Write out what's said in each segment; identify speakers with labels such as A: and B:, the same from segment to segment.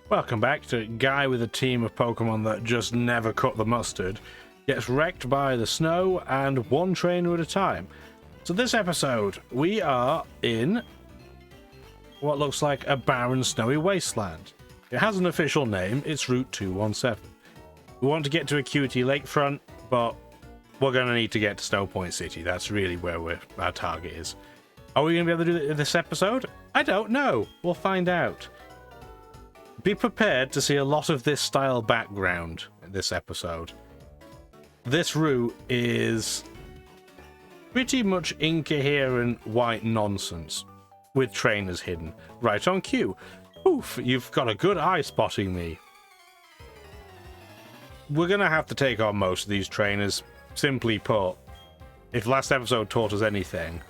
A: Welcome back to Guy with a team of Pokemon that just never cut the mustard, gets wrecked by the snow, and one trainer at a time. So this episode, we are in what looks like a barren, snowy wasteland. It has an official name, it's Route 217. We want to get to Acuity Lakefront, but we're going to need to get to Snow Point City. That's really where our target is. Are we going to be able to do it in this episode? I don't know. We'll find out. Be prepared to see a lot of this style background in this episode. This route is pretty much incoherent white nonsense with trainers hidden right on cue. Oof, you've got a good eye spotting me. We're going to have to take on most of these trainers. Simply put, if last episode taught us anything,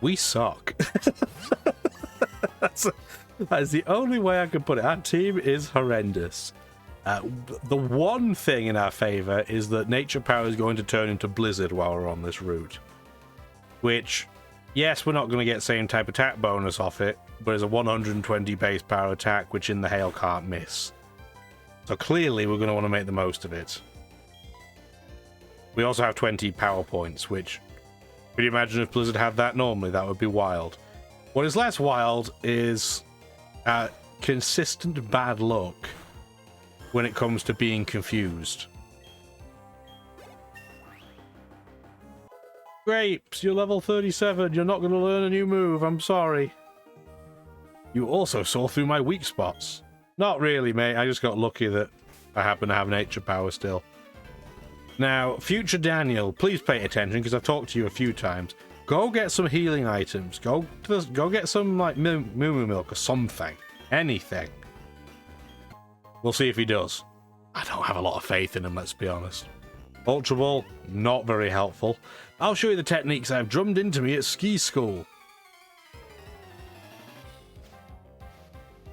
A: we suck. That is the only way I can put it. Our team is horrendous. The one thing in our favor is that Nature Power is going to turn into Blizzard while we're on this route. Which, yes, we're not going to get same type attack bonus off it, but it's a 120 base power attack, which in the hail can't miss. So clearly we're going to want to make the most of it. We also have 20 power points, which, could you imagine if Blizzard had that normally? That would be wild. What is less wild is consistent bad luck when it comes to being confused. Grapes, you're level 37. You're not going to learn a new move. I'm sorry. You also saw through my weak spots. Not really, mate. I just got lucky that I happen to have Nature Power still. Now, future Daniel, please pay attention because I've talked to you a few times. Go get some healing items. Go get some like Moo Moo Milk or something. Anything. We'll see if he does. I don't have a lot of faith in him, let's be honest. Ultra Ball, not very helpful. I'll show you the techniques I've drummed into me at ski school.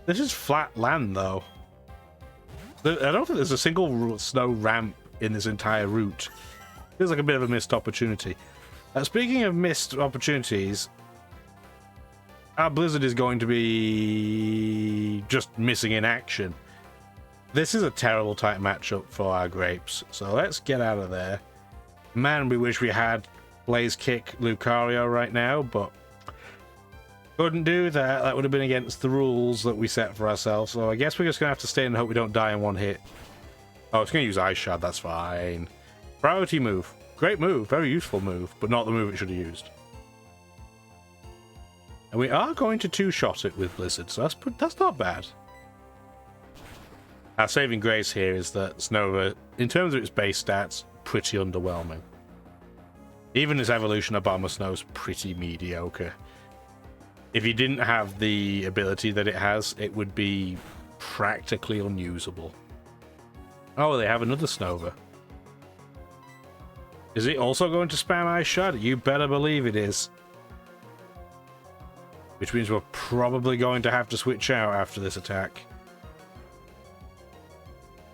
A: This is flat land, though. I don't think there's a single snow ramp in this entire route. Feels like a bit of a missed opportunity. Speaking of missed opportunities, our Blizzard is going to be just missing in action. This is a terrible type matchup for our Grapes, so let's get out of there. Man, we wish we had Blaze Kick Lucario right now, but couldn't do that. That would have been against the rules that we set for ourselves, so I guess we're just going to have to stay and hope we don't die in one hit. Oh, it's going to use Ice Shard, that's fine. Priority move. Great move, very useful move, but not the move it should have used. And we are going to two-shot it with Blizzard, so that's not bad. Our saving grace here is that Snova, in terms of its base stats, pretty underwhelming. Even its evolution of Bomber Snow's pretty mediocre. If you didn't have the ability that it has, it would be practically unusable. Oh, they have another Snova. Is it also going to spam Ice Shard? You better believe it is. Which means we're probably going to have to switch out after this attack.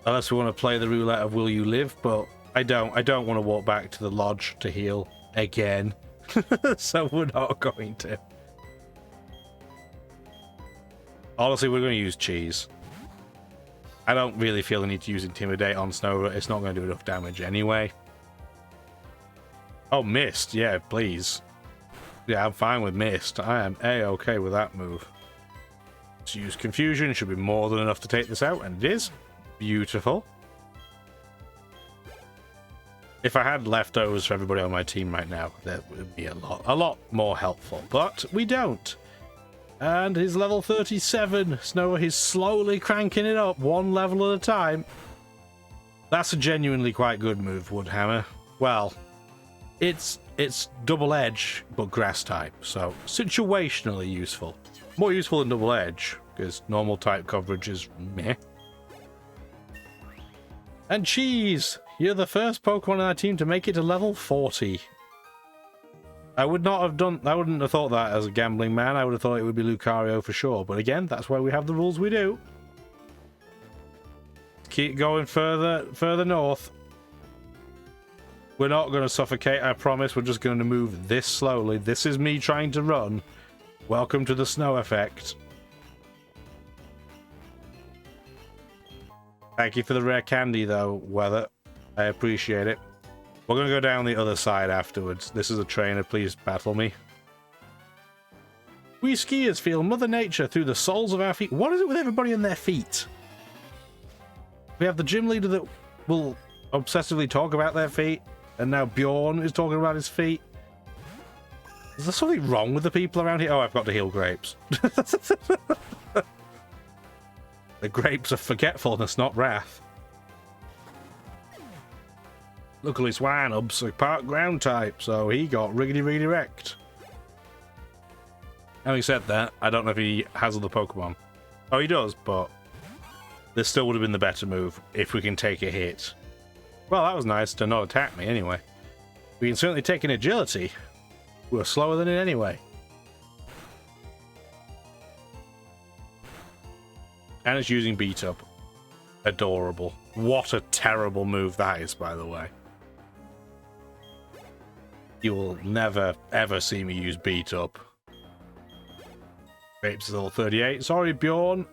A: Unless we want to play the roulette of will you live, but I don't want to walk back to the lodge to heal again. So we're not going to. Honestly, we're going to use Cheese. I don't really feel the need to use Intimidate on Snova. It's not going to do enough damage anyway. Oh, Mist. Yeah, please. Yeah, I'm fine with Mist. I am A-okay with that move. Let's use Confusion. Should be more than enough to take this out, and it is. Beautiful. If I had leftovers for everybody on my team right now, that would be a lot more helpful. But we don't. And he's level 37. Snova, he's slowly cranking it up, one level at a time. That's a genuinely quite good move, Woodhammer. Well, it's double edge, but grass type, so situationally useful. More useful than double edge, because normal type coverage is meh. And Cheese, you're the first Pokemon in our team to make it to level 40. I wouldn't have thought that as a gambling man. I would have thought it would be Lucario for sure, but again, that's why we have the rules we do. Keep going further north. We're not going to suffocate, I promise. We're just going to move this slowly. This is me trying to run. Welcome to the snow effect. Thank you for the rare candy, though, Weather. I appreciate it. We're going to go down the other side afterwards. This is a trainer. Please battle me. We skiers feel Mother Nature through the soles of our feet. What is it with everybody and their feet? We have the gym leader that will obsessively talk about their feet, and now Bjorn is talking about his feet. Is there something wrong with the people around here? Oh, I've got to heal grapes. The grapes of forgetfulness, not wrath. Luckily, Swinub's a part ground type, so he got riggedy wrecked. Having said that, I don't know if he has other Pokemon. Oh, he does, but this still would have been the better move if we can take a hit. Well, that was nice to not attack me anyway. We can certainly take an agility. We're slower than it anyway. And it's using Beat Up. Adorable. What a terrible move that is, by the way. You will never, ever see me use Beat Up. Grapes is level 38. Sorry, Bjorn.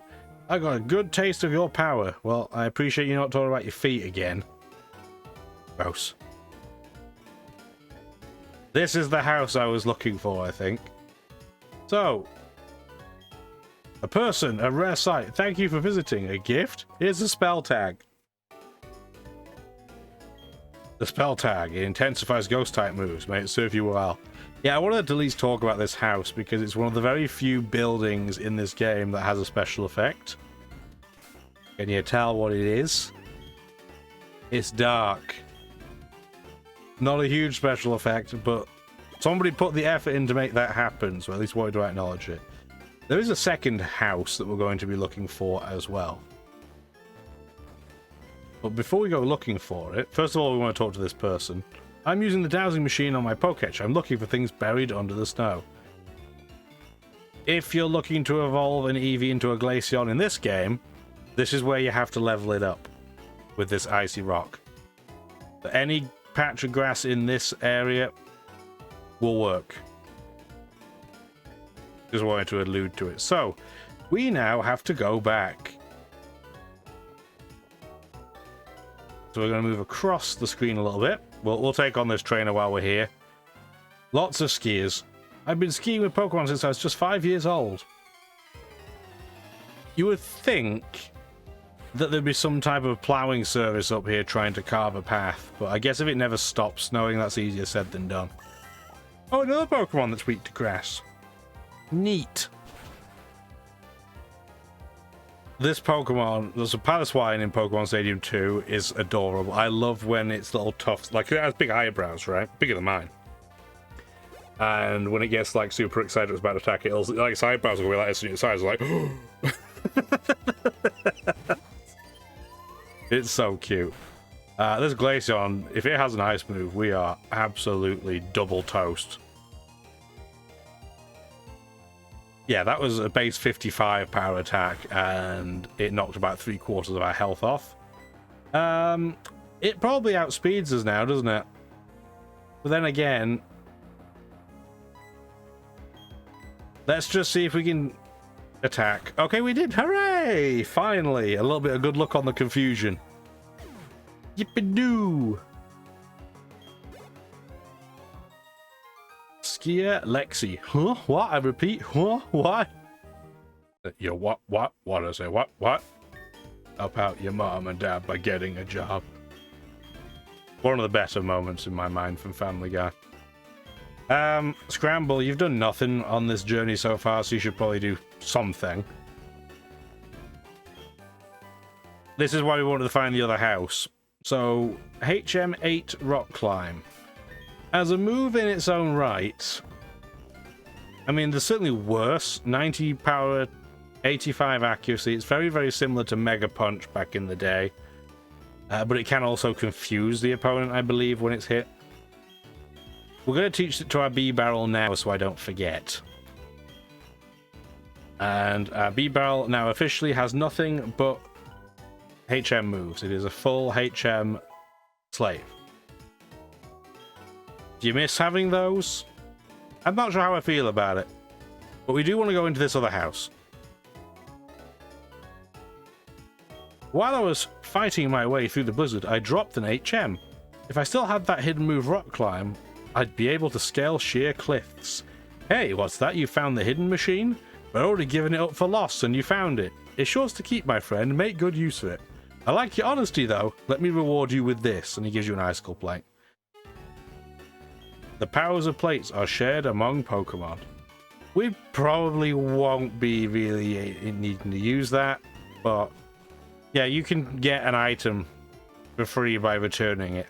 A: I got a good taste of your power. Well, I appreciate you not talking about your feet again. Gross. This is the house I was looking for, I think. So, a person, a rare sight. Thank you for visiting. A gift? Here's a spell tag. The spell tag. It intensifies ghost type moves. May it serve you well. Yeah, I wanted to at least talk about this house because it's one of the very few buildings in this game that has a special effect. Can you tell what it is? It's dark. Not a huge special effect, but somebody put the effort in to make that happen, so at least wanted to acknowledge it. There is a second house that we're going to be looking for as well. But before we go looking for it, first of all, we want to talk to this person. I'm using the dowsing machine on my Poketch. I'm looking for things buried under the snow. If you're looking to evolve an Eevee into a Glaceon in this game, this is where you have to level it up with this icy rock. Any patch of grass in this area will work. Just wanted to allude to it. So, we now have to go back. So we're going to move across the screen a little bit. We'll take on this trainer while we're here. Lots of skiers. I've been skiing with Pokemon since I was just 5 years old. You would think that there'd be some type of ploughing service up here trying to carve a path, but I guess if it never stops snowing, that's easier said than done. Oh, another Pokemon that's weak to grass. Neat. This Pokemon, there's a Paliswine in Pokemon Stadium 2, is adorable. I love when its little tufts, like it has big eyebrows, right? Bigger than mine. And when it gets like super excited it's about to attack, it'll like its eyebrows will be like its size, like it's so cute. This Glaceon, if it has an ice move, we are absolutely double toast. Yeah, that was a base 55 power attack, and it knocked about 3/4 of our health off. It probably outspeeds us now, doesn't it? But then again, let's just see if we can attack. Okay, we did. Hooray! Finally, a little bit of good luck on the confusion. Yippee-doo! Skier Lexi. Huh? What? I repeat. Huh? What? Your what? What? What? I say what? What? Help out your mom and dad by getting a job. One of the better moments in my mind from Family Guy. Scramble, you've done nothing on this journey so far, so you should probably do something. This is why we wanted to find the other house. So, HM8 Rock Climb. As a move in its own right, I mean, there's certainly worse. 90 power, 85 accuracy. It's very, very similar to Mega Punch back in the day. But it can also confuse the opponent, I believe, when it's hit. We're going to teach it to our B-Barrel now so I don't forget. And our B-Barrel now officially has nothing but HM moves. It is a full HM slave. Do you miss having those? I'm not sure how I feel about it. But we do want to go into this other house. While I was fighting my way through the blizzard, I dropped an HM. If I still had that hidden move rock climb, I'd be able to scale sheer cliffs. Hey, what's that? You found the hidden machine? I'd already given it up for lost and you found it. It's yours to keep, my friend. Make good use of it. I like your honesty, though. Let me reward you with this. And he gives you an icicle plate. The powers of plates are shared among Pokemon. We probably won't be really needing to use that, but yeah, you can get an item for free by returning it,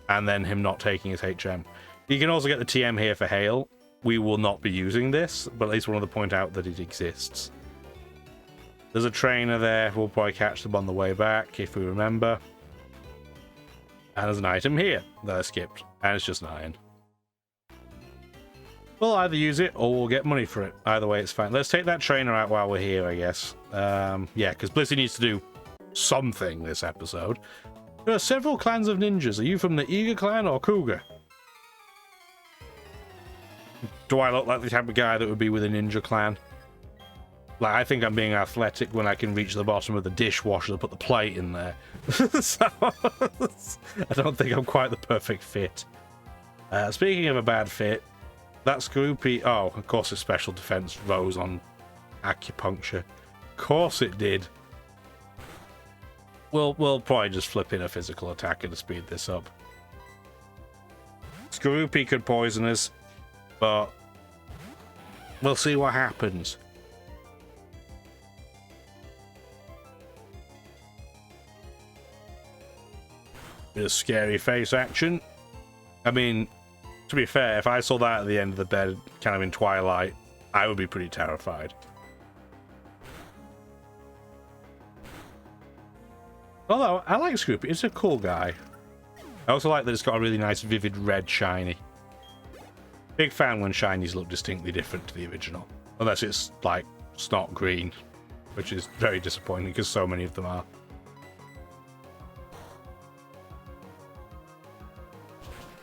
A: and then him not taking his HM. You can also get the TM here for Hail. We will not be using this, but at least wanted to point out that it exists. There's a trainer there. We'll probably catch them on the way back, if we remember. And there's an item here that I skipped, and it's just an iron. We'll either use it or we'll get money for it. Either way, it's fine. Let's take that trainer out while we're here, I guess. Yeah, because Blissey needs to do something this episode. There are several clans of ninjas. Are you from the Eager clan or Cougar? Do I look like the type of guy that would be with a ninja clan? Like, I think I'm being athletic when I can reach the bottom of the dishwasher to put the plate in there. So, I don't think I'm quite the perfect fit. Speaking of a bad fit, that Scroopy... Oh, of course, his special defense rose on acupuncture. Of course it did. We'll probably just flip in a physical attacker to speed this up. Scroopy could poison us, but we'll see what happens. Bit of scary face action. I mean, to be fair, if I saw that at the end of the bed, kind of in Twilight, I would be pretty terrified. Although, I like Scroopy. It's a cool guy. I also like that it's got a really nice, vivid red shiny. Big fan when shinies look distinctly different to the original. Unless it's, like, snot green, which is very disappointing because so many of them are.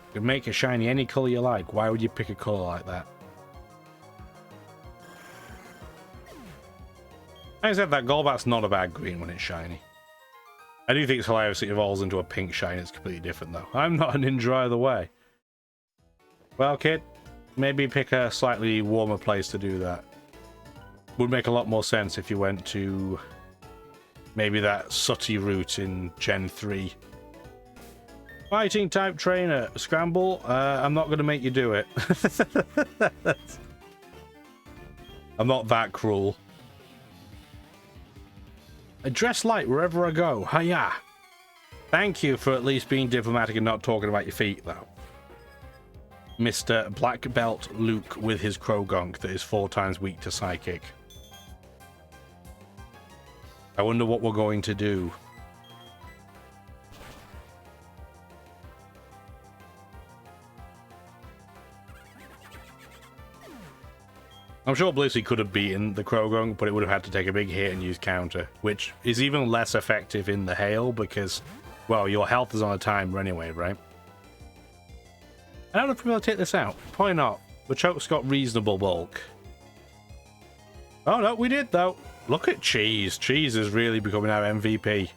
A: You can make a shiny any color you like. Why would you pick a color like that? Like I said, that Golbat's not a bad green when it's shiny. I do think it's hilarious it evolves into a pink shiny. It's completely different, though. I'm not a ninja either way. Well, kid, maybe pick a slightly warmer place to do that. Would make a lot more sense if you went to maybe that sooty route in Gen 3. Fighting type trainer, Scramble. I'm not going to make you do it. I'm not that cruel. I dress light wherever I go. Hiya! Thank you for at least being diplomatic and not talking about your feet, though. Mr. Black Belt Luke with his Krogunk that is 4 times weak to Psychic. I wonder what we're going to do. I'm sure Blissey could have beaten the Krogunk, but it would have had to take a big hit and use counter, which is even less effective in the hail because, well, your health is on a timer anyway, right? I don't know if we're going to take this out. Probably not. The choke's got reasonable bulk. Oh no, we did though. Look at Cheese. Cheese is really becoming our MVP.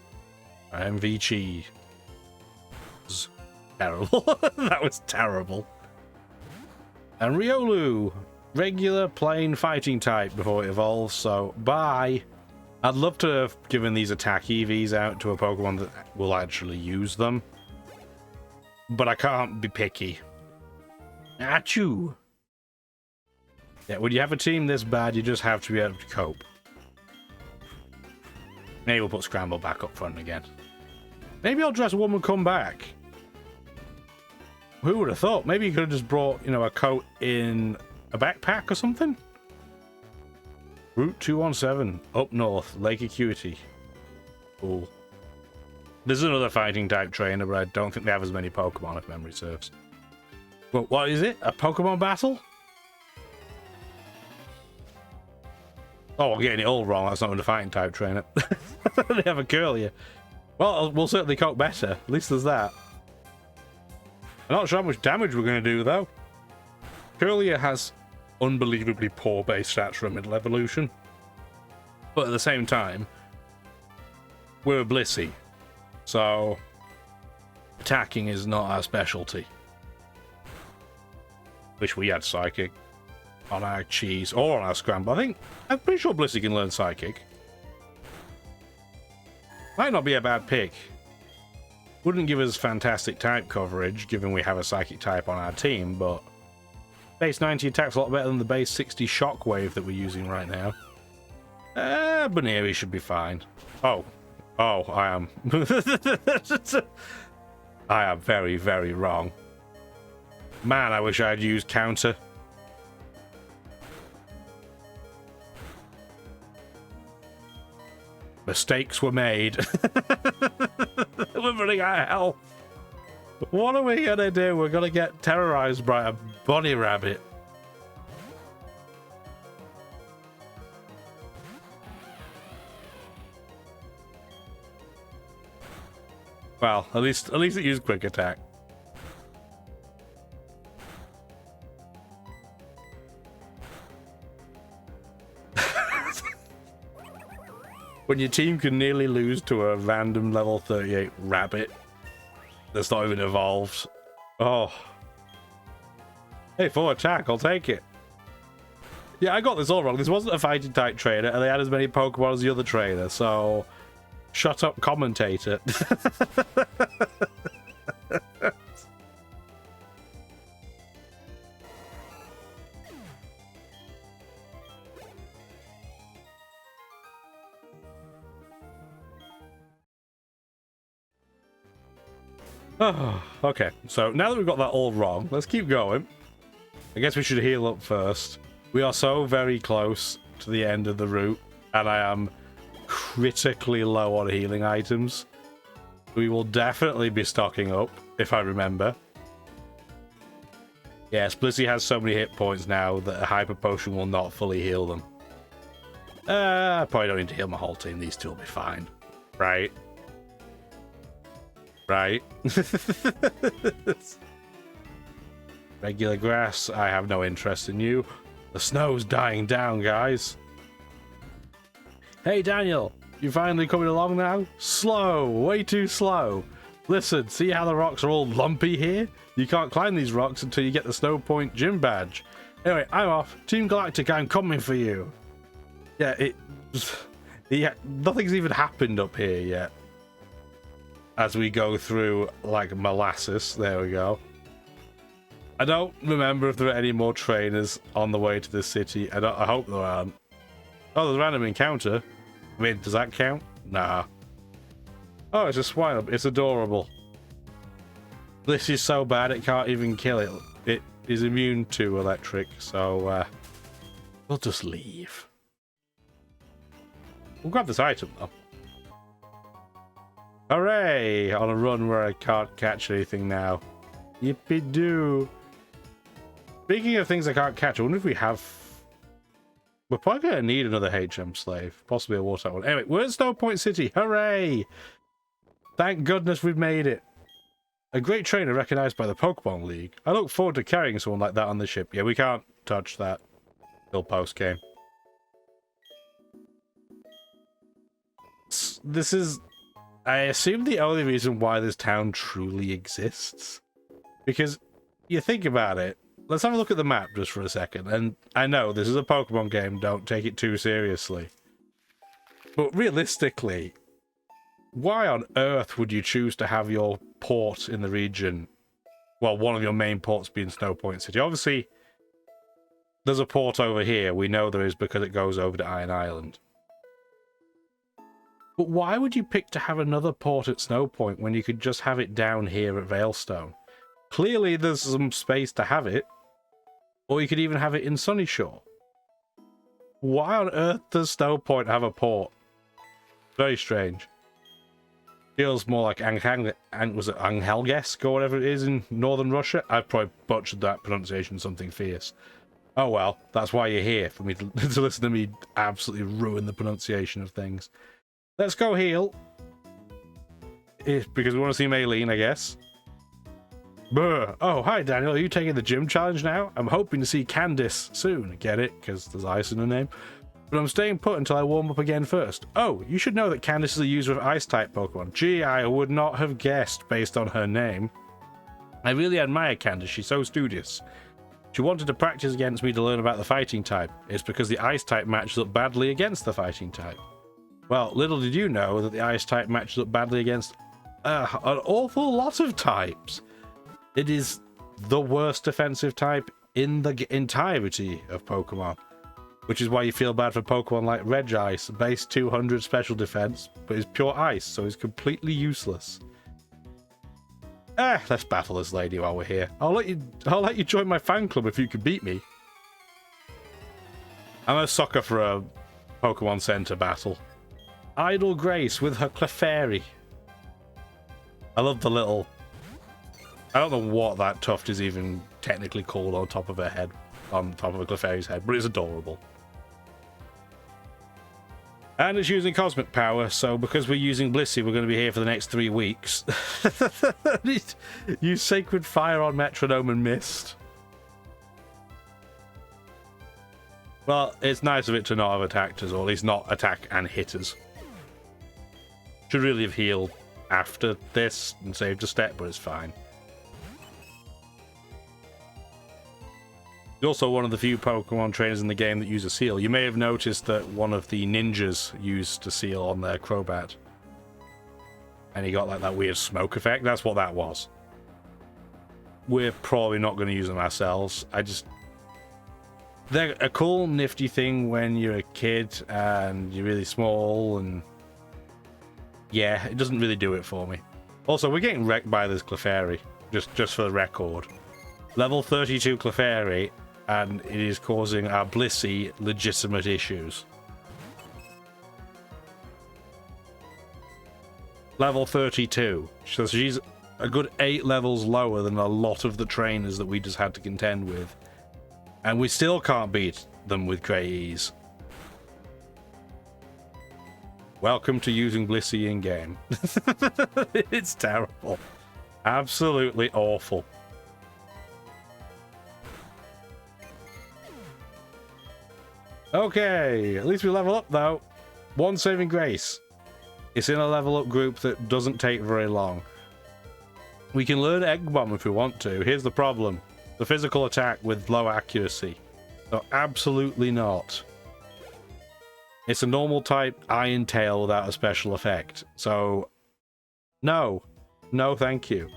A: Our MV Cheese. Terrible. That was terrible. And Riolu. Regular, plain fighting type before it evolves, so bye. I'd love to have given these attack EVs out to a Pokemon that will actually use them. But I can't be picky. Achoo! Yeah, when you have a team this bad, you just have to be able to cope. Maybe we'll put Scramble back up front again. Maybe I'll dress Woman come back. Who would have thought? Maybe you could have just brought, you know, a coat in a backpack or something? Route 217, up north, Lake Acuity. Cool. This is another fighting type trainer, but I don't think they have as many Pokemon if memory serves. But what is it? A Pokemon battle? Oh, I'm getting it all wrong. That's not a fighting type trainer. They have a Curlier. Well, we'll certainly cope better. At least there's that. I'm not sure how much damage we're going to do, though. Curlier has unbelievably poor base stats for a middle evolution, but at the same time, we're a Blissey, so attacking is not our specialty. Wish we had Psychic on our cheese or on our scramble. I'm pretty sure Blissey can learn Psychic. Might not be a bad pick. Wouldn't give us fantastic type coverage, given we have a Psychic type on our team, but base 90 attack's a lot better than the base 60 Shockwave that we're using right now. Baneri should be fine. Oh, I am. I am very, very wrong. Man, I wish I had used counter. Mistakes were made. We're running out of health. What are we gonna do? We're gonna get terrorized by a bunny rabbit. Well, at least it used quick attack. When your team can nearly lose to a random level 38 rabbit that's not even evolved. Oh. Hey, full attack, I'll take it. Yeah, I got this all wrong. This wasn't a fighting type trainer, and they had as many Pokemon as the other trainer, so shut up, commentator. Oh, okay, so now that we've got that all wrong, let's keep going. I guess we should heal up first. We are so very close to the end of the route, and I am critically low on healing items. We will definitely be stocking up, if I remember. Yes, Blissey has so many hit points now that a Hyper Potion will not fully heal them. I probably don't need to heal my whole team. These two will be fine. Right? Right? Regular grass, I have no interest in you. The snow's dying down, guys. Hey, Daniel, you finally coming along now? Slow, way too slow. Listen, see how the rocks are all lumpy here? You can't climb these rocks until you get the Snow Point gym badge. Anyway, I'm off. Team Galactic, I'm coming for you. Yeah, nothing's even happened up here yet. As we go through, like, molasses. There we go. I don't remember if there are any more trainers on the way to the city. I hope there aren't. Oh, there's a random encounter. I mean, does that count? Nah. Oh, it's a swine. It's adorable. This is so bad it can't even kill it. It is immune to electric, so we'll just leave. We'll grab this item, though. Hooray! On a run where I can't catch anything now. Yippee-doo. Speaking of things I can't catch, I wonder if we have... We're probably going to need another HM slave. Possibly a water one. Anyway, we're at Snow Point City. Hooray! Thank goodness we've made it. A great trainer recognized by the Pokemon League. I look forward to carrying someone like that on the ship. Yeah, we can't touch that till post-game. This is... I assume the only reason why this town truly exists. Because you think about it. Let's have a look at the map just for a second. And I know this is a Pokemon game, don't take it too seriously. But realistically, why on earth would you choose to have your port in the region? Well, one of your main ports being Snow Point City. Obviously, there's a port over here. We know there is because it goes over to Iron Island. But why would you pick to have another port at Snow Point when you could just have it down here at Veilstone? Clearly there's some space to have it. Or you could even have it in Sunnyshore's. Why on earth does Snow Point have a port? Very strange. Feels more like was it Angelgesk or whatever it is in northern Russia? I probably butchered that pronunciation, something fierce. Oh well, that's why you're here, for me to listen to me absolutely ruin the pronunciation of things. Let's go heal. Because we want to see Maylene, I guess. Brr. Oh, hi Daniel, are you taking the gym challenge now? I'm hoping to see Candice soon. Get it? Because there's ice in her name. but I'm staying put until I warm up again first. Oh, you should know that Candace is a user of Ice-type Pokemon. Gee, I would not have guessed based on her name. I really admire Candace, she's so studious. She wanted to practice against me to learn about the fighting type. It's because the Ice-type matches up badly against the fighting type. Well, little did you know that the Ice-type matches up badly against an awful lot of types. It is the worst defensive type in the entirety of Pokemon. Which is why you feel bad for Pokemon like Regice, base 200 special defense, but is pure ice, so he's completely useless. Let's battle this lady while we're here. I'll let you join my fan club if you can beat me. I'm a sucker for a Pokemon Center battle. Idle Grace with her Clefairy. I love the little... I don't know what that tuft is even technically called on top of her head. On top of a Clefairy's head, but it's adorable. And it's using Cosmic Power, so because we're using Blissey, we're going to be here for the next 3 weeks. Use Sacred Fire on Metronome and missed. Well, it's nice of it to not have attacked us, or at least not attack and hit us. Should really have healed after this and saved a step, but it's fine. He's also one of the few Pokemon trainers in the game that use a seal. You may have noticed that one of the ninjas used a seal on their Crobat. And he got like that weird smoke effect. That's what that was. We're probably not going to use them ourselves. They're a cool, nifty thing when you're a kid and you're really small, and yeah, it doesn't really do it for me. Also, we're getting wrecked by this Clefairy, just for the record. Level 32 Clefairy, and it is causing our Blissey legitimate issues. Level 32, so she's a good 8 levels lower than a lot of the trainers that we just had to contend with. And we still can't beat them with great ease. Welcome to using Blissey in-game. It's terrible. Absolutely awful. Okay, at least we level up though. 1 saving grace. It's in a level up group that doesn't take very long. We can learn Egg Bomb if we want to. Here's the problem. The physical attack with low accuracy. So absolutely not. It's a normal type Iron Tail without a special effect. So no. No thank you.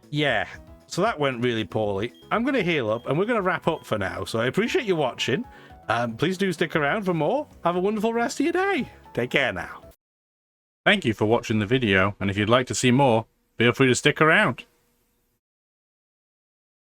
A: Yeah. So that went really poorly. I'm going to heal up and we're going to wrap up for now. So I appreciate you watching. Please do stick around for more. Have a wonderful rest of your day. Take care now. Thank you for watching the video, and if you'd like to see more, feel free to stick around.